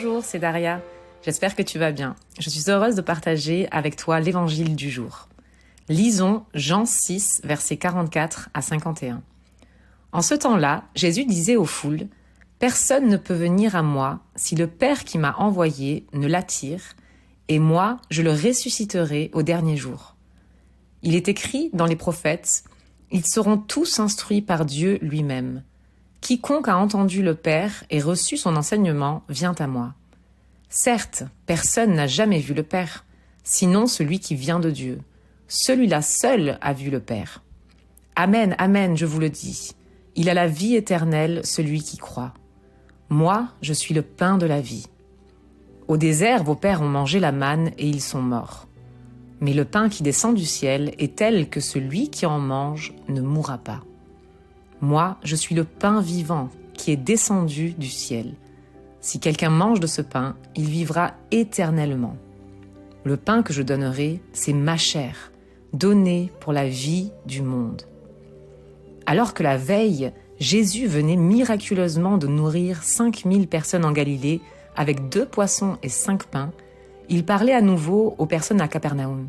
Bonjour, c'est Daria. J'espère que tu vas bien. Je suis heureuse de partager avec toi l'évangile du jour. Lisons Jean 6, versets 44 à 51. En ce temps-là, Jésus disait aux foules, « Personne ne peut venir à moi si le Père qui m'a envoyé ne l'attire, et moi, je le ressusciterai au dernier jour. » Il est écrit dans les prophètes, « Ils seront tous instruits par Dieu lui-même. Quiconque a entendu le Père et reçu son enseignement vient à moi. Certes, personne n'a jamais vu le Père, sinon celui qui vient de Dieu. Celui-là seul a vu le Père. Amen, amen, je vous le dis. Il a la vie éternelle, celui qui croit. Moi, je suis le pain de la vie. Au désert, vos pères ont mangé la manne et ils sont morts. Mais le pain qui descend du ciel est tel que celui qui en mange ne mourra pas. Moi, je suis le pain vivant qui est descendu du ciel. Si quelqu'un mange de ce pain, il vivra éternellement. Le pain que je donnerai, c'est ma chair, donnée pour la vie du monde. » Alors que la veille, Jésus venait miraculeusement de nourrir 5000 personnes en Galilée avec 2 poissons et 5 pains, il parlait à nouveau aux personnes à Capernaum.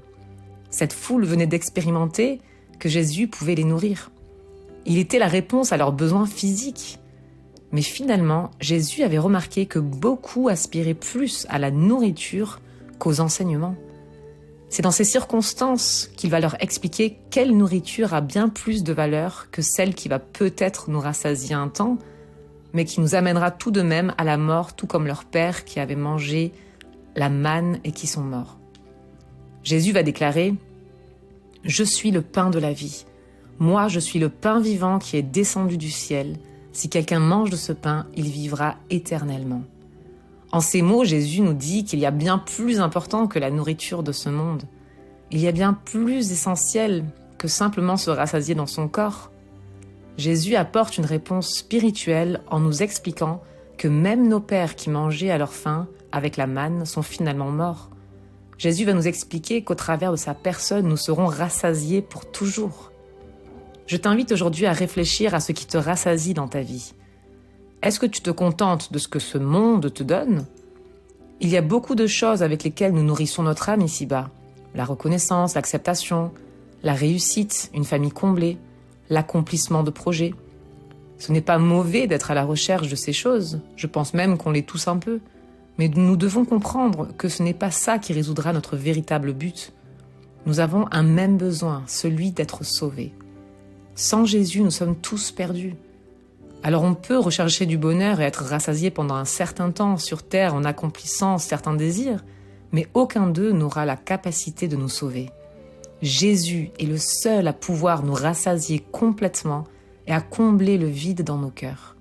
Cette foule venait d'expérimenter que Jésus pouvait les nourrir. Il était la réponse à leurs besoins physiques. Mais finalement, Jésus avait remarqué que beaucoup aspiraient plus à la nourriture qu'aux enseignements. C'est dans ces circonstances qu'il va leur expliquer quelle nourriture a bien plus de valeur que celle qui va peut-être nous rassasier un temps, mais qui nous amènera tout de même à la mort, tout comme leurs pères qui avaient mangé la manne et qui sont morts. Jésus va déclarer « Je suis le pain de la vie. Moi, je suis le pain vivant qui est descendu du ciel. Si quelqu'un mange de ce pain, il vivra éternellement. » En ces mots, Jésus nous dit qu'il y a bien plus important que la nourriture de ce monde. Il y a bien plus essentiel que simplement se rassasier dans son corps. Jésus apporte une réponse spirituelle en nous expliquant que même nos pères qui mangeaient à leur faim avec la manne sont finalement morts. Jésus va nous expliquer qu'au travers de sa personne, nous serons rassasiés pour toujours. Je t'invite aujourd'hui à réfléchir à ce qui te rassasie dans ta vie. Est-ce que tu te contentes de ce que ce monde te donne ? Il y a beaucoup de choses avec lesquelles nous nourrissons notre âme ici-bas. La reconnaissance, l'acceptation, la réussite, une famille comblée, l'accomplissement de projets. Ce n'est pas mauvais d'être à la recherche de ces choses. Je pense même qu'on l'est tous un peu. Mais nous devons comprendre que ce n'est pas ça qui résoudra notre véritable but. Nous avons un même besoin, celui d'être sauvés. Sans Jésus, nous sommes tous perdus. Alors on peut rechercher du bonheur et être rassasié pendant un certain temps sur terre en accomplissant certains désirs, mais aucun d'eux n'aura la capacité de nous sauver. Jésus est le seul à pouvoir nous rassasier complètement et à combler le vide dans nos cœurs.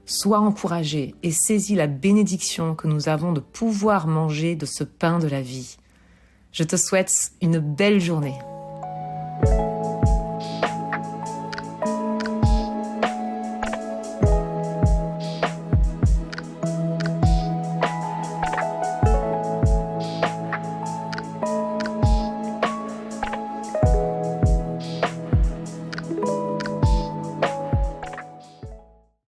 Sois encouragé et saisis la bénédiction que nous avons de pouvoir manger de ce pain de la vie. Je te souhaite une belle journée.